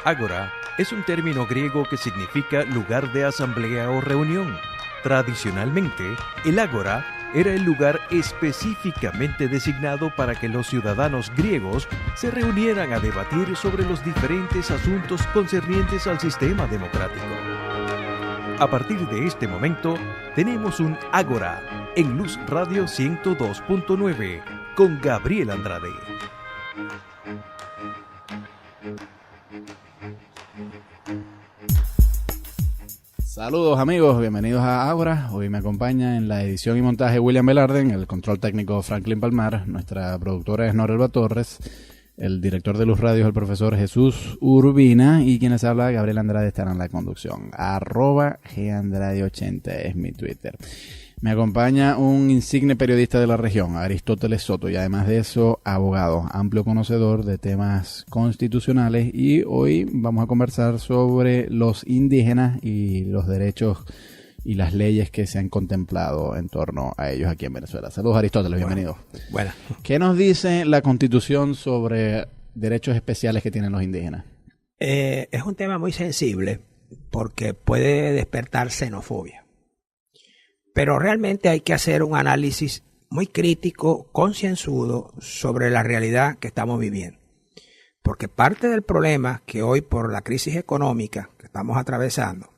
Ágora es un término griego que significa lugar de asamblea o reunión. Tradicionalmente, el ágora era el lugar específicamente designado para que los ciudadanos griegos se reunieran a debatir sobre los diferentes asuntos concernientes al sistema democrático. A partir de este momento, tenemos un Ágora en Luz Radio 102.9 con Gabriel Andrade. Saludos amigos, bienvenidos a Ágora. Hoy me acompaña en la edición y montaje William Velarde, en el control técnico Franklin Palmar, nuestra productora es Norelba Torres, el director de Luz Radio es el profesor Jesús Urbina y quienes habla Gabriel Andrade estará en la conducción. @GAndrade80 es mi Twitter. Me acompaña un insigne periodista de la región, Aristóteles Soto, y además de eso, abogado, amplio conocedor de temas constitucionales, y hoy vamos a conversar sobre los indígenas y los derechos y las leyes que se han contemplado en torno a ellos aquí en Venezuela. Saludos Aristóteles, bienvenido. Bueno. ¿Qué nos dice la Constitución sobre derechos especiales que tienen los indígenas? Es un tema muy sensible porque puede despertar xenofobia. Pero realmente hay que hacer un análisis muy crítico, concienzudo sobre la realidad que estamos viviendo. Porque parte del problema que hoy por la crisis económica que estamos atravesando,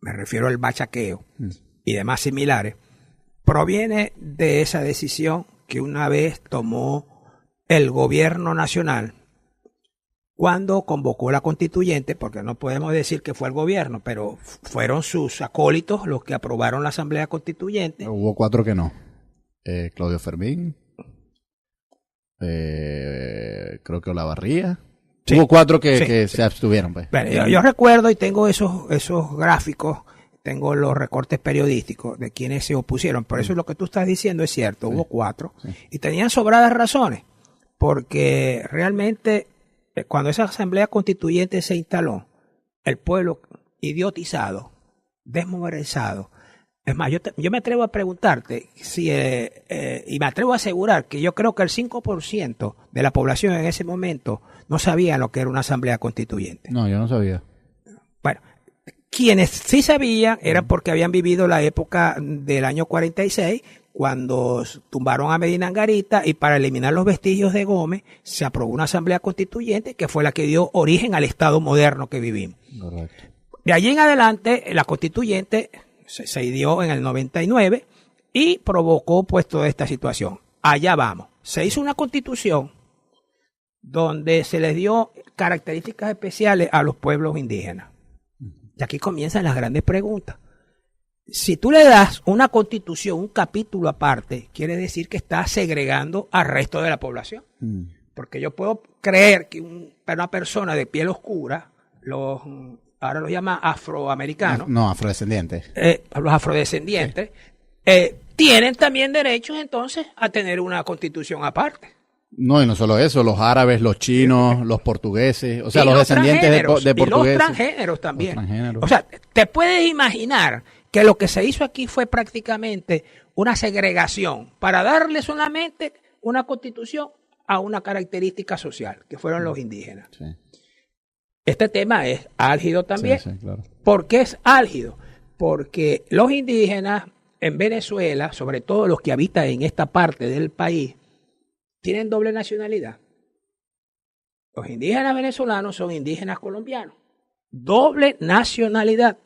me refiero al bachaqueo y demás similares, proviene de esa decisión que una vez tomó el gobierno nacional cuando convocó la constituyente, porque no podemos decir que fue el gobierno, pero fueron sus acólitos los que aprobaron la asamblea constituyente. Hubo 4 que no. Claudio Fermín, creo que Olavarría. Sí. Hubo 4 que se abstuvieron. Pues. Bueno, yo recuerdo y tengo esos gráficos, tengo los recortes periodísticos de quienes se opusieron. Por eso lo que tú estás diciendo es cierto, hubo 4. Sí. Y tenían sobradas razones, porque realmente cuando esa asamblea constituyente se instaló, el pueblo idiotizado, desmoralizado. Es más, yo me atrevo a preguntarte, y me atrevo a asegurar que yo creo que el 5% de la población en ese momento no sabía lo que era una asamblea constituyente. No, yo no sabía. Bueno, quienes sí sabían era porque habían vivido la época del año 46, cuando tumbaron a Medina Angarita y para eliminar los vestigios de Gómez se aprobó una asamblea constituyente que fue la que dio origen al Estado moderno que vivimos. Correcto. De allí en adelante la constituyente se dio en el 99 y provocó pues toda esta situación. Allá vamos. Se hizo una constitución donde se les dio características especiales a los pueblos indígenas. Y aquí comienzan las grandes preguntas. Si tú le das una constitución, un capítulo aparte, quiere decir que estás segregando al resto de la población. Porque yo puedo creer que una persona de piel oscura, ahora los llama afroamericanos. No, afrodescendientes. Los afrodescendientes, tienen también derechos entonces a tener una constitución aparte. No, y no solo eso, los árabes, los chinos, los portugueses, o sea, los descendientes de portugueses. Y los transgéneros también. O sea, te puedes imaginar que lo que se hizo aquí fue prácticamente una segregación para darle solamente una constitución a una característica social, que fueron los indígenas. Sí. Este tema es álgido también. Sí, claro. ¿Por qué es álgido? Porque los indígenas en Venezuela, sobre todo los que habitan en esta parte del país, tienen doble nacionalidad. Los indígenas venezolanos son indígenas colombianos. Doble nacionalidad.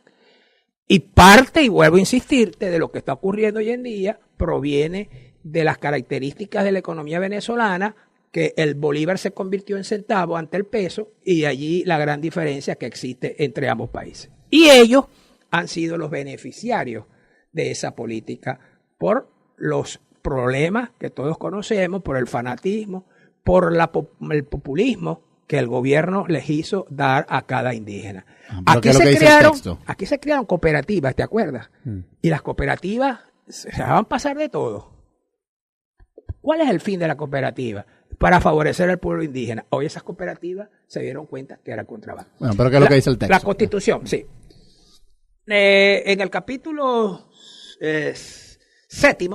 Y parte, y vuelvo a insistirte, de lo que está ocurriendo hoy en día, proviene de las características de la economía venezolana, que el bolívar se convirtió en centavo ante el peso, y allí la gran diferencia que existe entre ambos países. Y ellos han sido los beneficiarios de esa política por los problemas que todos conocemos, por el fanatismo, por el populismo que el gobierno les hizo dar a cada indígena. Aquí se crearon cooperativas, ¿te acuerdas? Y las cooperativas se van a pasar de todo. ¿Cuál es el fin de la cooperativa? Para favorecer al pueblo indígena. Hoy esas cooperativas se dieron cuenta que era contrabando. Bueno, pero ¿qué es lo que dice el texto? La Constitución, sí. En el capítulo 7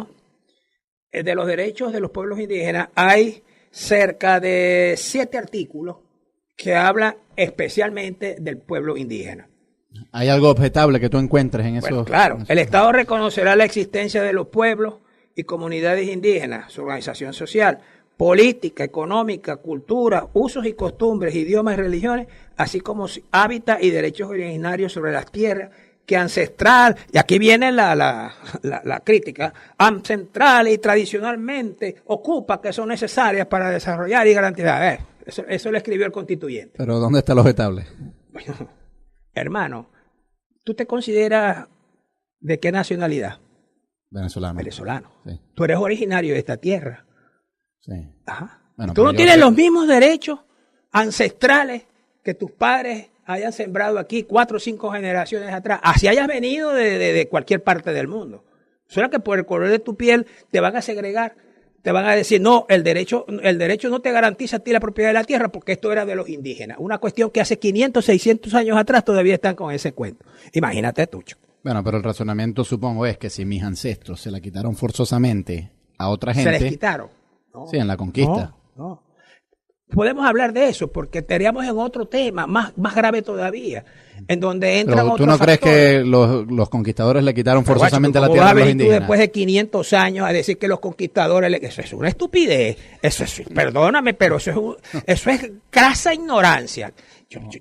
de los derechos de los pueblos indígenas hay cerca de 7 artículos que habla especialmente del pueblo indígena. ¿Hay algo objetable que tú encuentres en eso? Bueno, claro, el Estado reconocerá la existencia de los pueblos y comunidades indígenas, su organización social, política, económica, cultura, usos y costumbres, idiomas y religiones, así como hábitat y derechos originarios sobre las tierras que ancestral, y aquí viene la crítica, ancestral y tradicionalmente ocupa, que son necesarias para desarrollar y garantizar. Eso lo escribió el constituyente. Pero ¿dónde está lo objetable? Bueno, hermano, ¿tú te consideras de qué nacionalidad? Venezolano. Venezolano. Sí. Tú eres originario de esta tierra. Sí. Ajá. Bueno, tú no tienes los mismos derechos ancestrales que tus padres hayan sembrado aquí 4 o 5 generaciones atrás, así hayas venido de cualquier parte del mundo. Solo que por el color de tu piel te van a segregar, te van a decir, no, el derecho no te garantiza a ti la propiedad de la tierra porque esto era de los indígenas. Una cuestión que hace 500, 600 años atrás todavía están con ese cuento. Imagínate tú, chico. Bueno, pero el razonamiento supongo es que si mis ancestros se la quitaron forzosamente a otra gente... ¿Se les quitaron? No, sí, en la conquista. No. Podemos hablar de eso porque estaríamos en otro tema más grave todavía, en donde entran otros ¿tú no factores. crees que los conquistadores le quitaron forzosamente la tierra a los indígenas? Después de 500 años a decir que los conquistadores... Eso es una estupidez. Perdóname, pero eso es crasa ignorancia.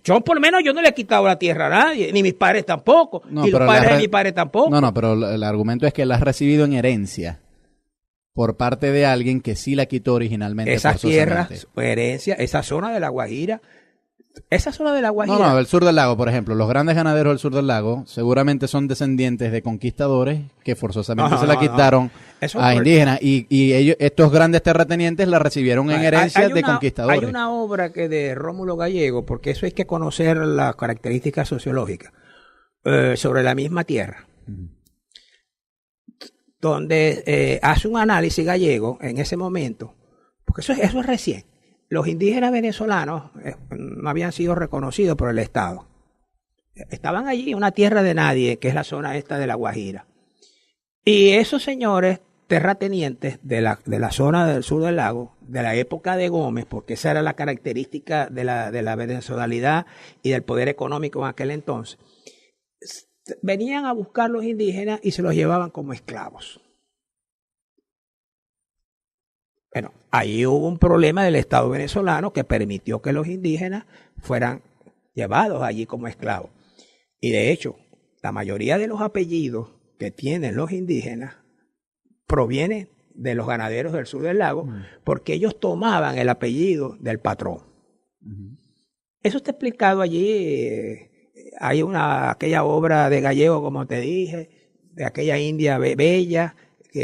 Yo por lo menos yo no le he quitado la tierra a nadie, ni mis padres tampoco, No, y los padres de mi padre tampoco. No, pero el argumento es que la has recibido en herencia por parte de alguien que sí la quitó originalmente. Esas tierras, herencia, esa zona de La Guajira. No, el sur del lago, por ejemplo. Los grandes ganaderos del sur del lago seguramente son descendientes de conquistadores que forzosamente se la quitaron a indígenas. Y ellos, estos grandes terratenientes la recibieron en herencia de conquistadores. Hay una obra que de Rómulo Gallego, porque eso hay que conocer las características sociológicas, sobre la misma tierra. Donde hace un análisis Gallego en ese momento, porque eso es recién. Los indígenas venezolanos no habían sido reconocidos por el Estado. Estaban allí en una tierra de nadie, que es la zona esta de La Guajira. Y esos señores terratenientes de la zona del sur del lago, de la época de Gómez, porque esa era la característica de la venezolanidad y del poder económico en aquel entonces, venían a buscar los indígenas y se los llevaban como esclavos. Bueno, ahí hubo un problema del Estado venezolano que permitió que los indígenas fueran llevados allí como esclavos. Y de hecho, la mayoría de los apellidos que tienen los indígenas provienen de los ganaderos del sur del lago, porque ellos tomaban el apellido del patrón. Eso está explicado allí. Hay aquella obra de Gallego, como te dije, de aquella india bella,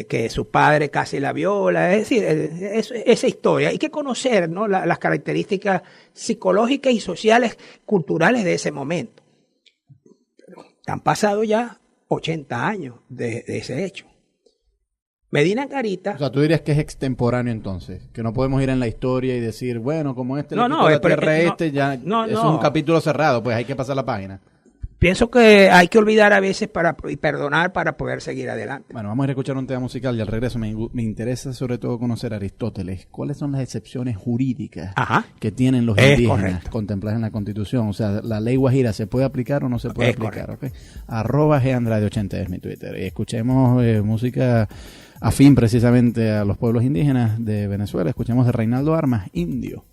que su padre casi la viola. Es decir, esa historia. Hay que conocer, ¿no?, las características psicológicas y sociales, culturales de ese momento. Han pasado ya 80 años de ese hecho. Medina Carita... O sea, tú dirías que es extemporáneo entonces, que no podemos ir en la historia y decir, bueno, como la tierra es un capítulo cerrado, pues hay que pasar la página. Pienso que hay que olvidar a veces y perdonar para poder seguir adelante. Bueno, vamos a ir a escuchar un tema musical y al regreso me interesa sobre todo conocer a Aristóteles. ¿Cuáles son las excepciones jurídicas que tienen los indígenas contempladas en la Constitución? O sea, ¿la ley Guajira se puede aplicar o no se puede aplicar? ¿Okay? @GAndrade80 es mi Twitter. Y escuchemos música afín precisamente a los pueblos indígenas de Venezuela. Escuchemos de Reinaldo Armas, Indio.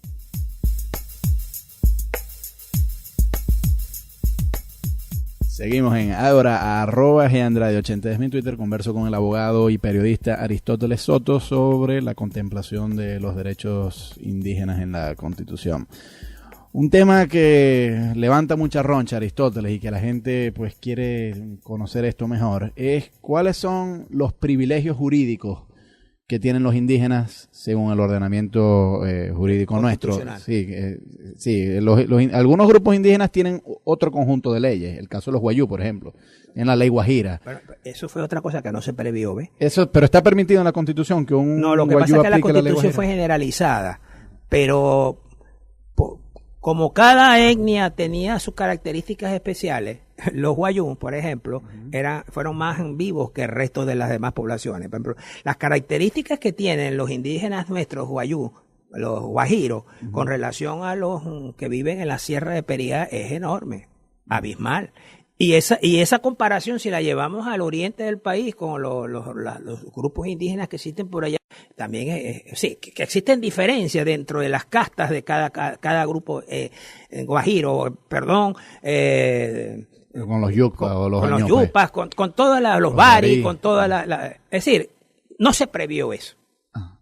Seguimos en ahora @GAndrade80 es mi Twitter. Converso con el abogado y periodista Aristóteles Soto sobre la contemplación de los derechos indígenas en la Constitución. Un tema que levanta mucha roncha, Aristóteles, y que la gente pues quiere conocer esto mejor, es cuáles son los privilegios jurídicos que tienen los indígenas según el ordenamiento jurídico nuestro. Algunos grupos indígenas tienen otro conjunto de leyes. El caso de los Wayuu, por ejemplo, en la ley Guajira. Bueno, eso fue otra cosa que no se previó, ¿ves? Pero está permitido en la Constitución que un No, lo que pasa es que la Constitución fue generalizada, pero como cada etnia tenía sus características especiales, los Wayuu, por ejemplo, fueron más vivos que el resto de las demás poblaciones. Por ejemplo, las características que tienen los indígenas nuestros Wayuu guajiros, con relación a los que viven en la Sierra de Perijá es enorme, abismal. Y esa comparación, si la llevamos al oriente del país con los grupos indígenas que existen por allá, también sí, que existen diferencias dentro de las castas de cada grupo guajiro, perdón, con los yucas o los con los yupas, con todos los baris, con toda es decir, no se previó eso.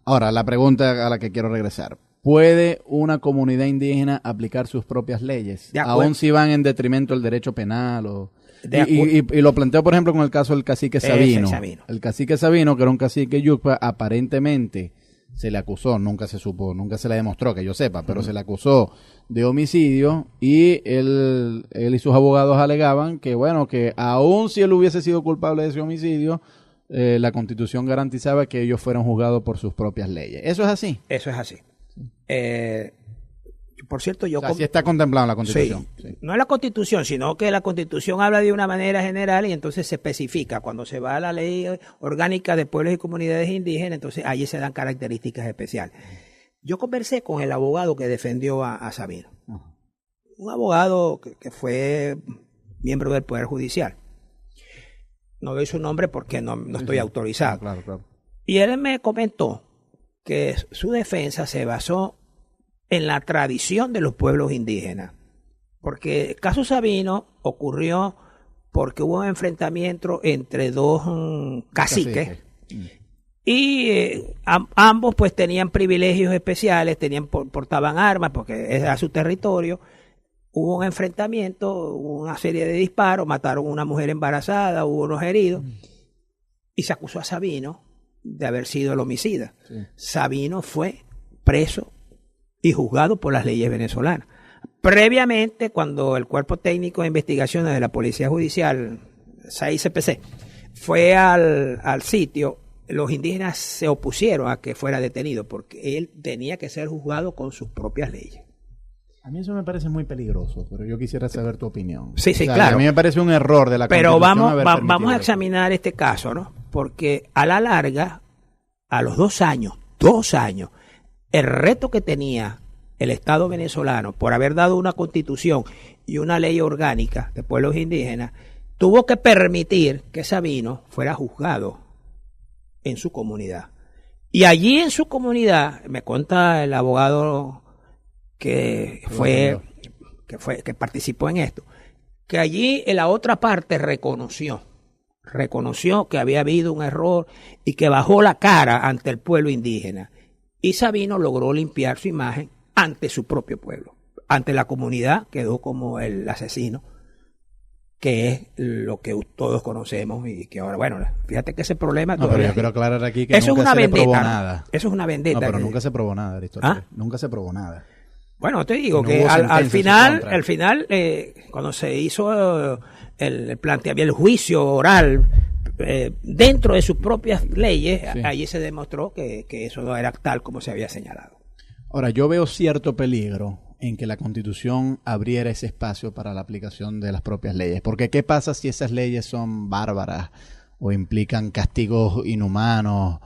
Ahora, la pregunta a la que quiero regresar. ¿Puede una comunidad indígena aplicar sus propias leyes? Aún si van en detrimento del derecho penal. Y lo planteo, por ejemplo, con el caso del cacique Sabino. El cacique Sabino, que era un cacique yucpa, aparentemente se le acusó, nunca se supo, nunca se le demostró, que yo sepa, pero se le acusó de homicidio y él y sus abogados alegaban que, bueno, que aún si él hubiese sido culpable de ese homicidio, la Constitución garantizaba que ellos fueran juzgados por sus propias leyes. ¿Eso es así? Eso es así. Por cierto, sí está contemplado en la Constitución. Sí. No en la Constitución, sino que la Constitución habla de una manera general y entonces se especifica. Cuando se va a la ley orgánica de pueblos y comunidades indígenas, entonces allí se dan características especiales. Yo conversé con el abogado que defendió a Sabino. Un abogado que fue miembro del Poder Judicial. No doy su nombre porque no estoy autorizado. Claro. Y él me comentó que su defensa se basó en la tradición de los pueblos indígenas. Porque el caso Sabino ocurrió porque hubo un enfrentamiento entre dos caciques. Y ambos pues tenían privilegios especiales, portaban armas porque era su territorio. Hubo un enfrentamiento, hubo una serie de disparos, mataron a una mujer embarazada, hubo unos heridos. Y se acusó a Sabino de haber sido el homicida. Sabino fue preso y juzgado por las leyes venezolanas. Previamente, cuando el Cuerpo Técnico de Investigaciones de la Policía Judicial, 6CPC, fue al sitio, los indígenas se opusieron a que fuera detenido porque él tenía que ser juzgado con sus propias leyes. A mí eso me parece muy peligroso, pero yo quisiera saber tu opinión. Sí, claro. A mí me parece un error de la Constitución. Pero vamos a examinar este caso, ¿no? Porque a la larga, a los 2 años, el reto que tenía el Estado venezolano por haber dado una constitución y una ley orgánica de pueblos indígenas, tuvo que permitir que Sabino fuera juzgado en su comunidad. Y allí en su comunidad, me cuenta el abogado que participó en esto, que allí en la otra parte reconoció que había habido un error y que bajó la cara ante el pueblo indígena. Y Sabino logró limpiar su imagen ante su propio pueblo. Ante la comunidad quedó como el asesino, que es lo que todos conocemos y que ahora, bueno, fíjate que ese problema... No, pero yo quiero aclarar aquí que nunca se le probó nada. Eso es una vendetta. No, pero nunca se probó nada, Aristóteles. Nunca se probó nada. Bueno, te digo que al final, cuando se hizo el planteamiento, el juicio oral, dentro de sus propias leyes, allí se demostró que eso no era tal como se había señalado. Ahora, yo veo cierto peligro en que la Constitución abriera ese espacio para la aplicación de las propias leyes. Porque ¿qué pasa si esas leyes son bárbaras o implican castigos inhumanos?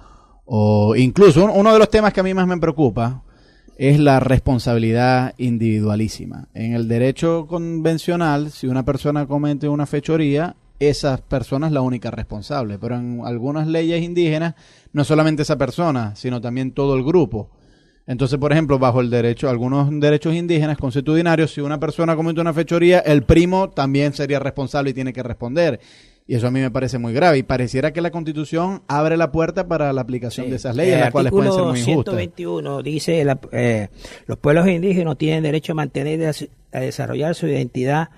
O incluso uno de los temas que a mí más me preocupa es la responsabilidad individualísima. En el derecho convencional, si una persona comete una fechoría, esa persona es la única responsable. Pero en algunas leyes indígenas, no solamente esa persona, sino también todo el grupo. Entonces, por ejemplo, bajo el derecho, algunos derechos indígenas consuetudinarios, si una persona comete una fechoría, el primo también sería responsable y tiene que responder. Y eso a mí me parece muy grave. Y pareciera que la Constitución abre la puerta para la aplicación de esas leyes, las cuales pueden ser muy injustas. El artículo 121 dice, los pueblos indígenas tienen derecho a mantener y a desarrollar su identidad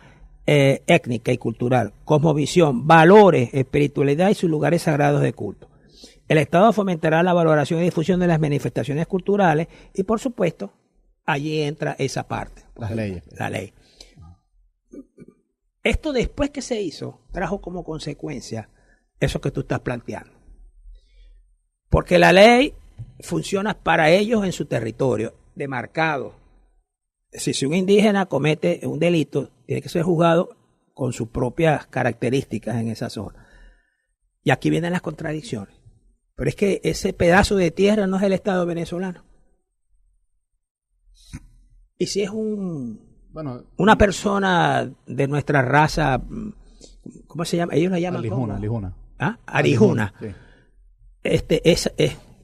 étnica y cultural, cosmovisión, valores, espiritualidad y sus lugares sagrados de culto. El Estado fomentará la valoración y difusión de las manifestaciones culturales y, por supuesto, allí entra esa parte. Las leyes. La ley. Esto después que se hizo, trajo como consecuencia eso que tú estás planteando. Porque la ley funciona para ellos en su territorio, demarcado. Si un indígena comete un delito, tiene que ser juzgado con sus propias características en esa zona. Y aquí vienen las contradicciones. Pero es que ese pedazo de tierra no es el Estado venezolano. Y si es una persona de nuestra raza, ¿cómo se llama? Ellos la llaman Arijuna. ¿Ah? Arijuna. Sí.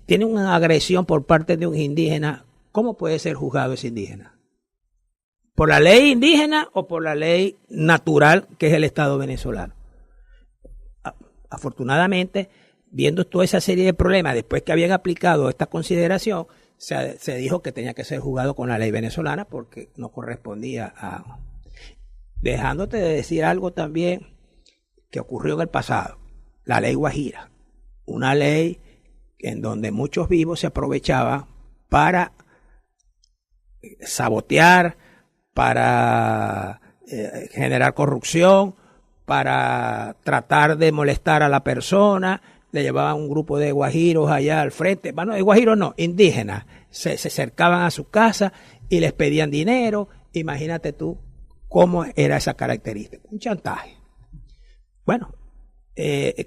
Tiene una agresión por parte de un indígena. ¿Cómo puede ser juzgado ese indígena? ¿Por la ley indígena o por la ley natural que es el Estado venezolano? Afortunadamente, viendo toda esa serie de problemas, después que habían aplicado esta consideración, se dijo que tenía que ser juzgado con la ley venezolana porque no correspondía a... Dejándote de decir algo también que ocurrió en el pasado, la ley Guajira, una ley en donde muchos vivos se aprovechaban para sabotear, para generar corrupción, para tratar de molestar a la persona. Le llevaban un grupo de guajiros allá al frente, bueno, de guajiros no, indígenas, se acercaban a su casa y les pedían dinero. Imagínate tú cómo era esa característica, un chantaje. Bueno,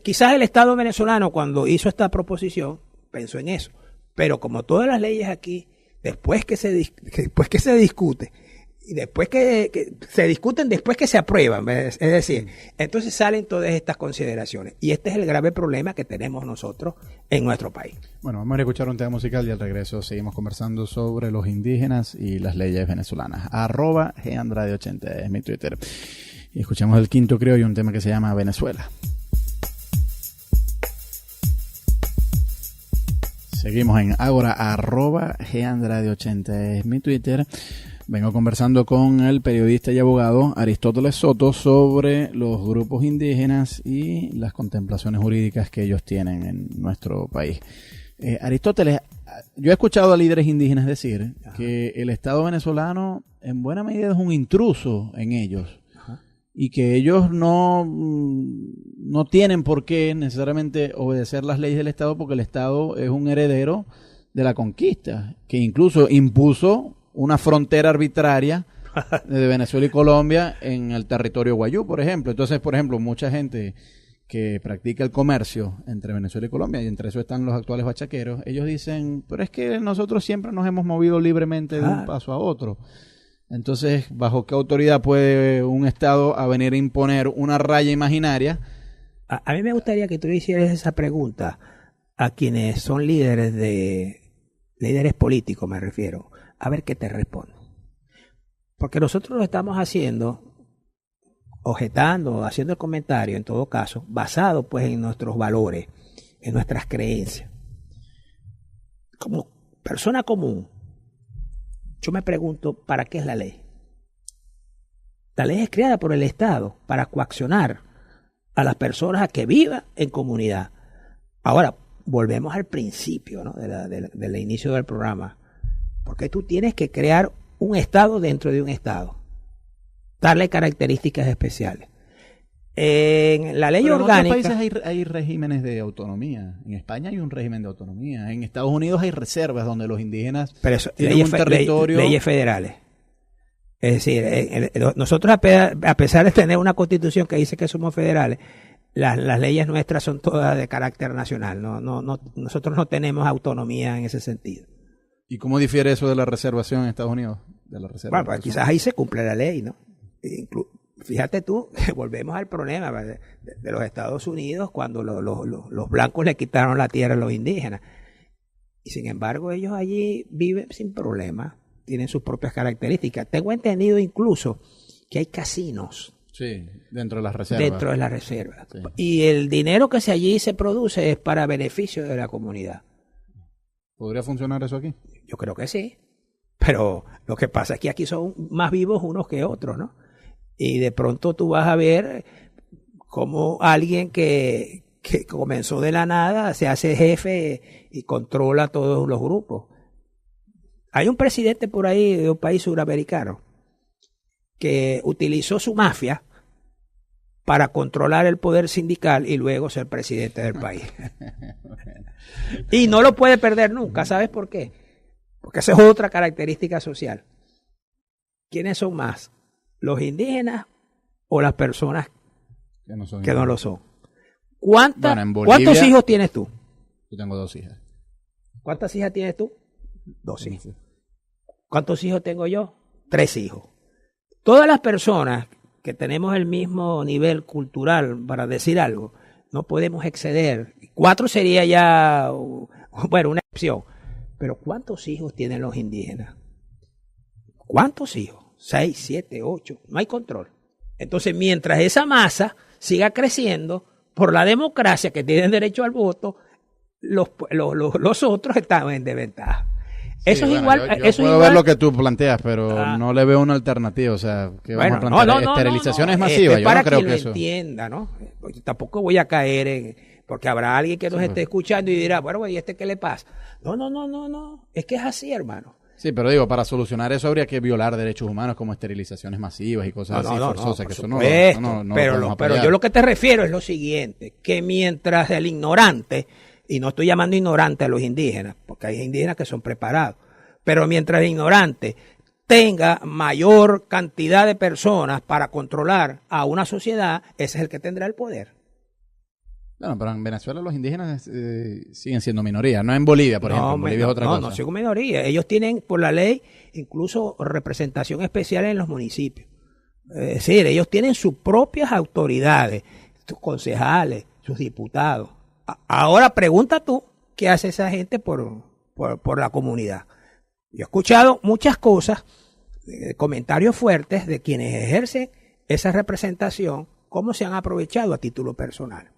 quizás el Estado venezolano cuando hizo esta proposición pensó en eso, pero como todas las leyes aquí, después que se discute y después que se discuten, después que se aprueban, es decir, entonces salen todas estas consideraciones y este es el grave problema que tenemos nosotros en nuestro país. Bueno, vamos a escuchar un tema musical y al regreso seguimos conversando sobre los indígenas y las leyes venezolanas. @GAndrade80 es mi Twitter. Y escuchamos el quinto criollo, un tema que se llama Venezuela. Seguimos en Ágora, @GAndrade80 es mi Twitter. Vengo conversando con el periodista y abogado Aristóteles Soto sobre los grupos indígenas y las contemplaciones jurídicas que ellos tienen en nuestro país. Aristóteles, yo he escuchado a líderes indígenas decir que el Estado venezolano en buena medida es un intruso en ellos y que ellos no tienen por qué necesariamente obedecer las leyes del Estado porque el Estado es un heredero de la conquista, que incluso impuso una frontera arbitraria de Venezuela y Colombia en el territorio guayú, por ejemplo. Entonces, por ejemplo, mucha gente que practica el comercio entre Venezuela y Colombia, y entre eso están los actuales bachaqueros, ellos dicen, pero es que nosotros siempre nos hemos movido libremente de un paso a otro. Entonces, ¿bajo qué autoridad puede un Estado a venir a imponer una raya imaginaria? A mí me gustaría que tú le hicieras esa pregunta a quienes son líderes políticos, me refiero, a ver qué te responden. Porque nosotros lo estamos haciendo, objetando, haciendo el comentario, en todo caso, basado pues en nuestros valores, en nuestras creencias. Como persona común, yo me pregunto, ¿para qué es la ley? La ley es creada por el Estado para coaccionar a las personas a que vivan en comunidad. Ahora, volvemos al principio, ¿no? del inicio del programa. Porque tú tienes que crear un Estado dentro de un Estado. Darle características especiales. En la ley orgánica... En otros países hay regímenes de autonomía. En España hay un régimen de autonomía. En Estados Unidos hay reservas donde los indígenas tienen un territorio... Leyes federales. Es decir, nosotros a pesar de tener una constitución que dice que somos federales, las leyes nuestras son todas de carácter nacional. Nosotros no tenemos autonomía en ese sentido. ¿Y cómo difiere eso de la reservación en Estados Unidos? De la reserva, bueno, pues quizás ahí se cumple la ley, ¿no? Fíjate tú, volvemos al problema de los Estados Unidos cuando los blancos le quitaron la tierra a los indígenas. Y sin embargo, ellos allí viven sin problema, tienen sus propias características. Tengo entendido incluso que hay casinos. Sí, dentro de las reservas. Dentro de las reservas. Sí. Y el dinero que allí se produce es para beneficio de la comunidad. ¿Podría funcionar eso aquí? Yo creo que sí. Pero lo que pasa es que aquí son más vivos unos que otros, ¿no? Y de pronto tú vas a ver cómo alguien que comenzó de la nada se hace jefe y controla todos los grupos. Hay un presidente por ahí de un país suramericano que utilizó su mafia para controlar el poder sindical y luego ser presidente del país. Y no lo puede perder nunca. ¿Sabes por qué? Porque esa es otra característica social. ¿Quiénes son más? ¿Los indígenas o las personas que no lo son? ¿Cuántos hijos tienes tú? Yo tengo 2 hijas. ¿Cuántas hijas tienes tú? 2 hijas. ¿Cuántos hijos tengo yo? 3 hijos. Todas las personas que tenemos el mismo nivel cultural, para decir algo, no podemos exceder. 4 sería ya, bueno, una excepción. Pero ¿cuántos hijos tienen los indígenas? ¿Cuántos hijos? 6, 7, 8. No hay control. Entonces, mientras esa masa siga creciendo por la democracia, que tienen derecho al voto, los otros están en desventaja. Sí, eso es igual. Yo puedo ver lo que tú planteas, pero no le veo una alternativa. O sea, que vamos a plantear esterilizaciones masivas. Yo para no creo que eso entienda, ¿no? Porque tampoco voy a caer en, porque habrá alguien que nos esté escuchando y dirá, bueno, ¿y qué le pasa? No. Es que es así, hermano. Sí, pero digo, para solucionar eso habría que violar derechos humanos como esterilizaciones masivas y cosas así forzosas. Que eso pero yo lo que te refiero es lo siguiente, que mientras el ignorante, y no estoy llamando ignorante a los indígenas, porque hay indígenas que son preparados, pero mientras el ignorante tenga mayor cantidad de personas para controlar a una sociedad, ese es el que tendrá el poder. Bueno, pero en Venezuela los indígenas siguen siendo minoría, no en Bolivia, por ejemplo. En Bolivia es otra cosa. No son minoría. Ellos tienen, por la ley, incluso representación especial en los municipios. Es decir, ellos tienen sus propias autoridades, sus concejales, sus diputados. Ahora pregunta tú, ¿qué hace esa gente por la comunidad? Yo he escuchado muchas cosas, comentarios fuertes de quienes ejercen esa representación, cómo se han aprovechado a título personal.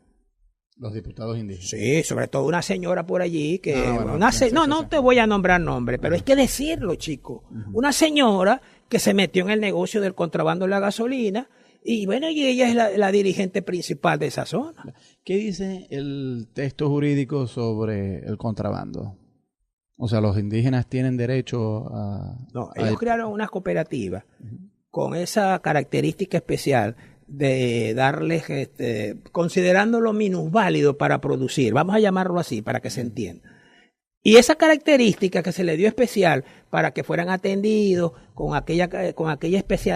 Los diputados indígenas. Sí, sobre todo una señora por allí que... no te voy a nombrar nombre, pero hay que decirlo, chico. Una señora que se metió en el negocio del contrabando de la gasolina y bueno, y ella es la dirigente principal de esa zona. ¿Qué dice el texto jurídico sobre el contrabando? O sea, los indígenas tienen derecho a... No, ellos crearon una cooperativa con esa característica especial de darles, considerándolo minusválido para producir, vamos a llamarlo así para que se entienda. Y esa característica que se le dio especial para que fueran atendidos con aquella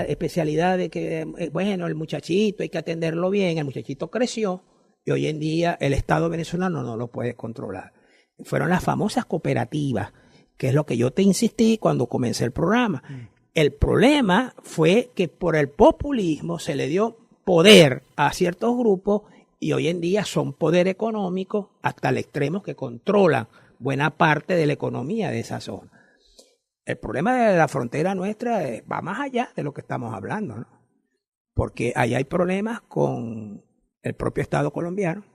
especialidad de que, bueno, el muchachito hay que atenderlo bien, el muchachito creció y hoy en día el Estado venezolano no lo puede controlar. Fueron las famosas cooperativas, que es lo que yo te insistí cuando comencé el programa. El problema fue que por el populismo se le dio poder a ciertos grupos y hoy en día son poder económico hasta el extremo que controlan buena parte de la economía de esa zona. El problema de la frontera nuestra va más allá de lo que estamos hablando, ¿no? Porque ahí hay problemas con el propio Estado colombiano,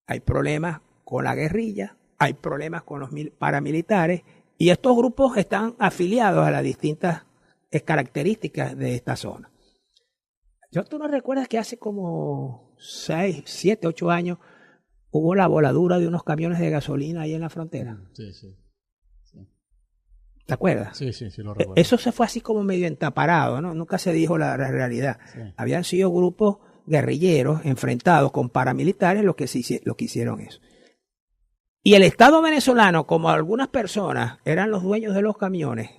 hay problemas con la guerrilla, hay problemas con los paramilitares y estos grupos están afiliados a las distintas características de esta zona. ¿Tú no recuerdas que hace como 6, 7, 8 años hubo la voladura de unos camiones de gasolina ahí en la frontera? Sí. ¿Te acuerdas? Sí, lo recuerdo. Eso se fue así como medio entaparado, ¿no? Nunca se dijo la realidad. Sí. Habían sido grupos guerrilleros enfrentados con paramilitares los que hicieron eso. Y el Estado venezolano, como algunas personas eran los dueños de los camiones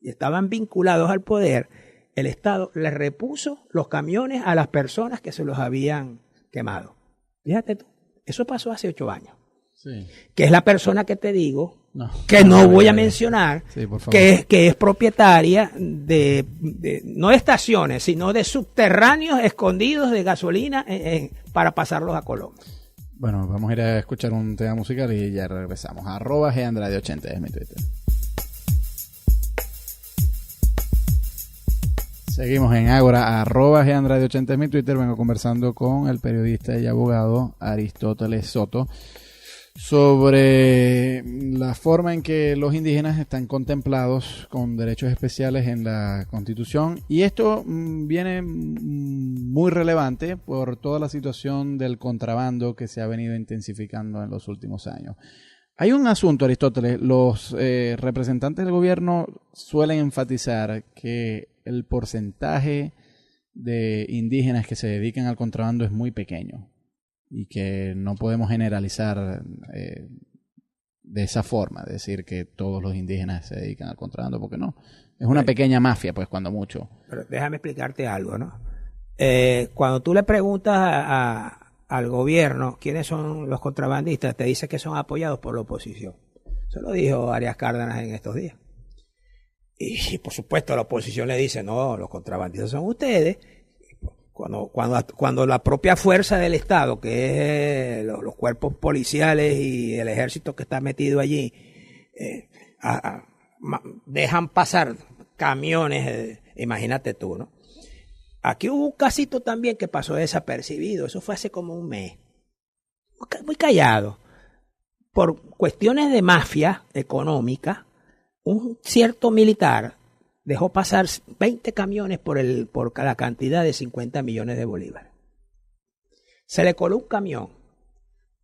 y estaban vinculados al poder, el Estado les repuso los camiones a las personas que se los habían quemado. Fíjate tú, eso pasó hace 8 años. Sí. Que es la persona que te digo, que no voy a mencionar, que es propietaria no de estaciones, sino de subterráneos escondidos de gasolina para pasarlos a Colombia. Bueno, vamos a ir a escuchar un tema musical y ya regresamos. @GAndrade80 es mi Twitter. Seguimos en Ágora, @GAndrade80 es mi Twitter. Vengo conversando con el periodista y abogado Aristóteles Soto sobre la forma en que los indígenas están contemplados con derechos especiales en la Constitución. Y esto viene muy relevante por toda la situación del contrabando que se ha venido intensificando en los últimos años. Hay un asunto, Aristóteles, los representantes del gobierno suelen enfatizar que el porcentaje de indígenas que se dedican al contrabando es muy pequeño y que no podemos generalizar de esa forma, decir que todos los indígenas se dedican al contrabando, porque no, es una pequeña mafia, pues, cuando mucho. Pero déjame explicarte algo, ¿no? Cuando tú le preguntas al gobierno quiénes son los contrabandistas, te dice que son apoyados por la oposición. Eso lo dijo Arias Cárdenas en estos días. Y por supuesto la oposición le dice, no, los contrabandistas son ustedes. Cuando la propia fuerza del Estado, que es los cuerpos policiales y el ejército que está metido allí, dejan pasar camiones, imagínate tú, ¿no? Aquí hubo un casito también que pasó desapercibido, eso fue hace como un mes, muy callado. Por cuestiones de mafia económica, un cierto militar dejó pasar 20 camiones por la cantidad de 50 millones de bolívares. Se le coló un camión.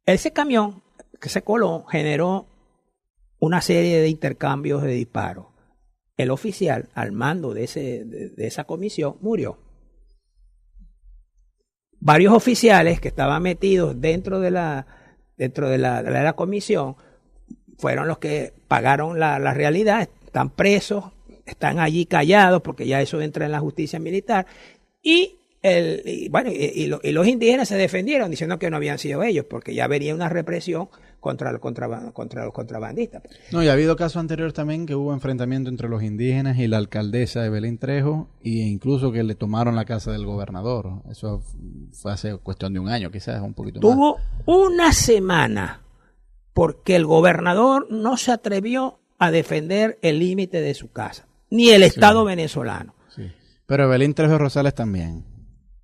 Ese camión que se coló generó una serie de intercambios de disparos. El oficial al mando de esa comisión murió. Varios oficiales que estaban metidos dentro de la comisión fueron los que pagaron la realidad, están presos, están allí callados porque ya eso entra en la justicia militar y los indígenas se defendieron diciendo que no habían sido ellos porque ya venía una represión contra los contrabandistas. No, y ha habido casos anteriores también que hubo enfrentamiento entre los indígenas y la alcaldesa de Belén Trejo e incluso que le tomaron la casa del gobernador. Eso fue hace cuestión de un año, quizás un poquito más. Tuvo una semana porque el gobernador no se atrevió a defender el límite de su casa, ni el Estado venezolano. Sí. Pero Belén Trejo Rosales también.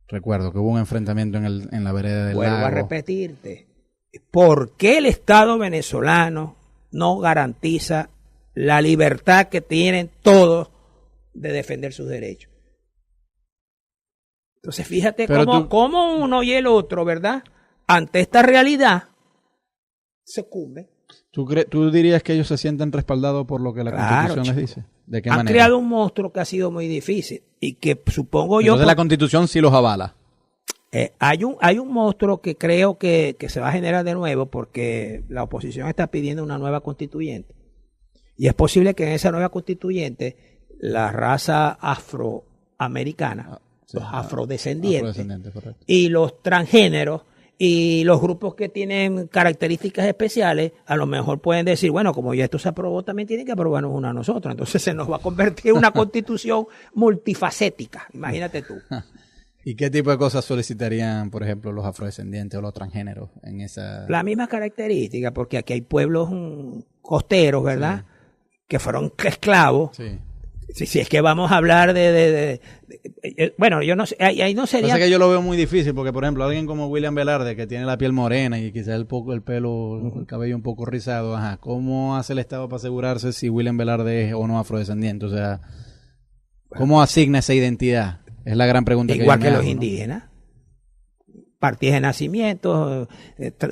Recuerdo que hubo un enfrentamiento en la vereda del lago. Vuelvo a repetirte. ¿Por qué el Estado venezolano no garantiza la libertad que tienen todos de defender sus derechos? Entonces fíjate cómo uno y el otro, ¿verdad? Ante esta realidad se cumben. ¿Tú dirías que ellos se sienten respaldados por lo que la Constitución les dice? ¿De qué manera? Han creado un monstruo que ha sido muy difícil y que supongo yo... Entonces la Constitución sí los avala. Hay un monstruo que creo que se va a generar de nuevo porque la oposición está pidiendo una nueva constituyente. Y es posible que en esa nueva constituyente la raza afroamericana, los afrodescendientes y los transgéneros y los grupos que tienen características especiales, a lo mejor pueden decir, bueno, como ya esto se aprobó, también tienen que aprobarnos una a nosotros. Entonces se nos va a convertir en una constitución multifacética. Imagínate tú. ¿Y qué tipo de cosas solicitarían, por ejemplo, los afrodescendientes o los transgéneros en esa...? La misma característica, porque aquí hay pueblos costeros, ¿verdad? Sí. Que fueron esclavos. Sí. Si es que vamos a hablar bueno, yo no sé, ahí no sería... Pasa que yo lo veo muy difícil, porque por ejemplo, alguien como William Velarde, que tiene la piel morena y quizás el cabello un poco rizado, ¿cómo hace el Estado para asegurarse si William Velarde es o no afrodescendiente? O sea, ¿cómo asigna esa identidad? Es la gran pregunta que igual que los indígenas. Partidas de nacimiento,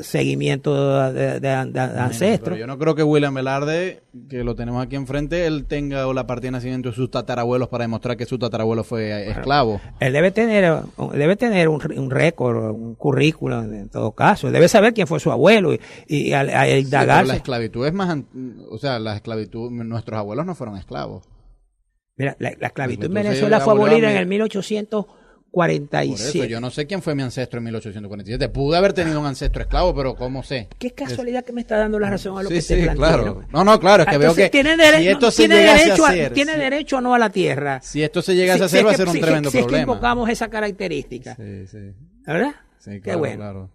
seguimiento de ancestros. Pero yo no creo que William Velarde, que lo tenemos aquí enfrente, él tenga la partida de nacimiento de sus tatarabuelos para demostrar que su tatarabuelo fue esclavo. Él debe tener un récord, un currículum en todo caso. Él debe saber quién fue su abuelo y al indagarse. Sí, la esclavitud es más... O sea, la esclavitud... Nuestros abuelos no fueron esclavos. Mira, la esclavitud en Venezuela fue abolida en el 1847. Por eso, yo no sé quién fue mi ancestro en 1847. Pude haber tenido un ancestro esclavo, pero ¿cómo sé? Qué casualidad que me está dando la razón a lo que te planteo. Claro. No, claro, es que veo que tiene derecho o no a la tierra. Si esto se llegase a hacer, va a ser un tremendo problema. Si es que invocamos esa característica. Sí. ¿Verdad? Sí, claro, qué bueno. Claro.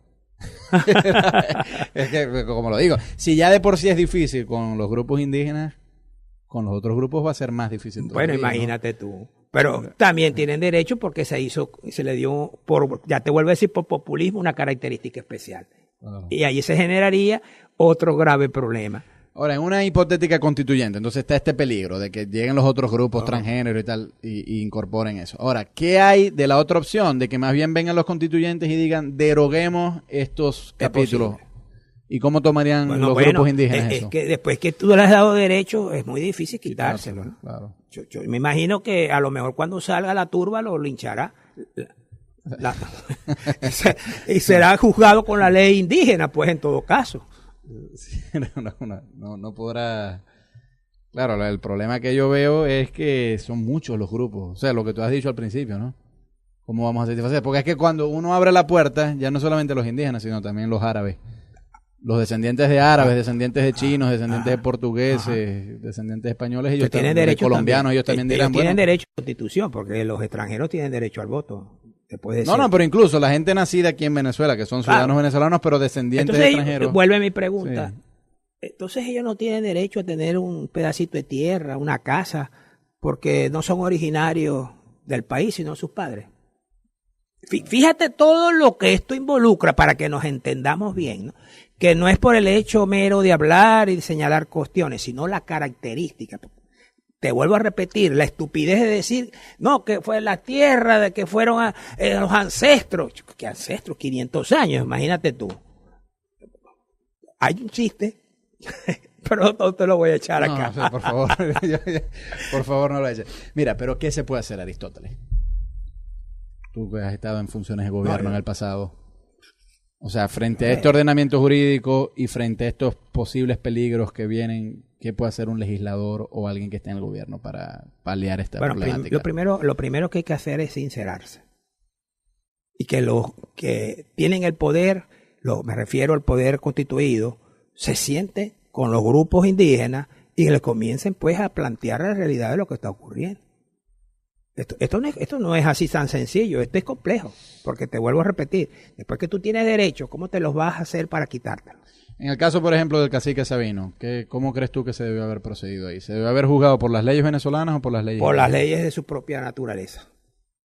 Es que, como lo digo, si ya de por sí es difícil con los grupos indígenas, con los otros grupos va a ser más difícil todavía. Bueno, imagínate tú. Pero también tienen derecho porque se le dio, ya te vuelvo a decir, por populismo una característica especial. Claro. Y ahí se generaría otro grave problema. Ahora, en una hipotética constituyente, entonces está este peligro de que lleguen los otros grupos transgénero y tal y incorporen eso. Ahora, ¿qué hay de la otra opción? De que más bien vengan los constituyentes y digan, deroguemos estos capítulos. ¿Y cómo tomarían los grupos indígenas eso? Es que después que tú le has dado derecho, es muy difícil quitárselo. ¿No? Claro. Yo me imagino que a lo mejor cuando salga la turba lo linchará. Y será juzgado con la ley indígena, pues en todo caso. No podrá... Claro, el problema que yo veo es que son muchos los grupos. O sea, lo que tú has dicho al principio, ¿no? ¿Cómo vamos a satisfacer? Porque es que cuando uno abre la puerta, ya no solamente los indígenas, sino también los árabes. Los descendientes de árabes, descendientes de chinos, descendientes de portugueses, descendientes de españoles, ellos tienen derecho, de colombianos, ellos también dirán, tienen derecho a la constitución, porque los extranjeros tienen derecho al voto. No, pero incluso la gente nacida aquí en Venezuela, que son ciudadanos venezolanos, pero descendientes de extranjeros. Vuelve mi pregunta. Sí. Entonces ellos no tienen derecho a tener un pedacito de tierra, una casa, porque no son originarios del país, sino sus padres. Fíjate todo lo que esto involucra para que nos entendamos bien, ¿no? Que no es por el hecho mero de hablar y de señalar cuestiones, sino la característica. Te vuelvo a repetir, la estupidez de decir, no, que fue la tierra, de que fueron los ancestros. ¿Qué ancestros? 500 años, imagínate tú. Hay un chiste, pero no te lo voy a echar acá. No, por favor, por favor no lo eches. Mira, pero ¿qué se puede hacer, Aristóteles? Tú que has estado en funciones de gobierno en el pasado. O sea, frente a este ordenamiento jurídico y frente a estos posibles peligros que vienen, ¿qué puede hacer un legislador o alguien que esté en el gobierno para paliar esta problemática? Lo primero que hay que hacer es sincerarse. Y que los que tienen el poder, me refiero al poder constituido, se sienten con los grupos indígenas y que les comiencen pues a plantear la realidad de lo que está ocurriendo. Esto no es así tan sencillo, esto es complejo, porque te vuelvo a repetir, después que tú tienes derechos, ¿cómo te los vas a hacer para quitártelos? En el caso, por ejemplo, del cacique Sabino, ¿cómo crees tú que se debió haber procedido ahí? ¿Se debió haber juzgado por las leyes venezolanas o por las leyes? Por las leyes de su propia naturaleza.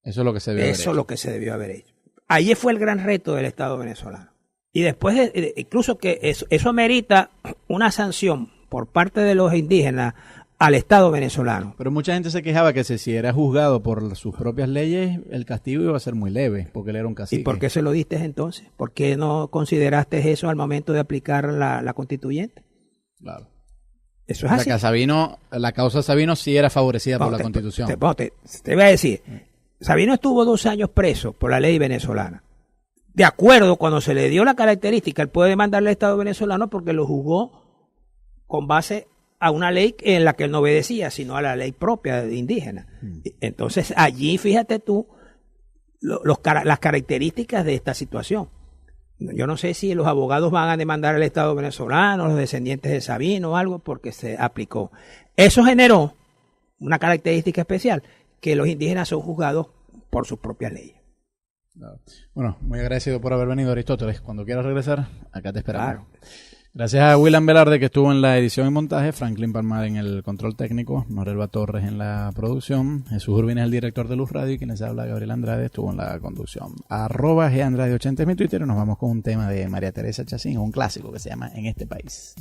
Eso es lo que se debió haber hecho. Eso es lo que se debió haber hecho. Ahí fue el gran reto del Estado venezolano. Y después, incluso que eso amerita una sanción por parte de los indígenas al Estado venezolano. Pero mucha gente se quejaba que si era juzgado por sus propias leyes, el castigo iba a ser muy leve, porque él era un cacique. ¿Y por qué se lo diste entonces? ¿Por qué no consideraste eso al momento de aplicar la constituyente? Claro. Eso es así. La causa Sabino sí era favorecida por la Constitución. Te voy a decir, Sabino estuvo 2 años preso por la ley venezolana. De acuerdo, cuando se le dio la característica, él puede demandarle al Estado venezolano porque lo juzgó con base a una ley en la que él no obedecía, sino a la ley propia de indígena. Entonces, allí, fíjate tú, las características de esta situación. Yo no sé si los abogados van a demandar al Estado venezolano, los descendientes de Sabino o algo, porque se aplicó. Eso generó una característica especial, que los indígenas son juzgados por sus propias leyes. Bueno, muy agradecido por haber venido, Aristóteles. Cuando quieras regresar, acá te esperamos. Claro. Gracias a William Velarde, que estuvo en la edición y montaje, Franklin Palmar en el control técnico, Norelba Torres en la producción, Jesús Urbina es el director de Luz Radio y quien les habla, Gabriel Andrade, estuvo en la conducción. @GAndrade80 es mi Twitter y nos vamos con un tema de María Teresa Chacín, un clásico que se llama En este país.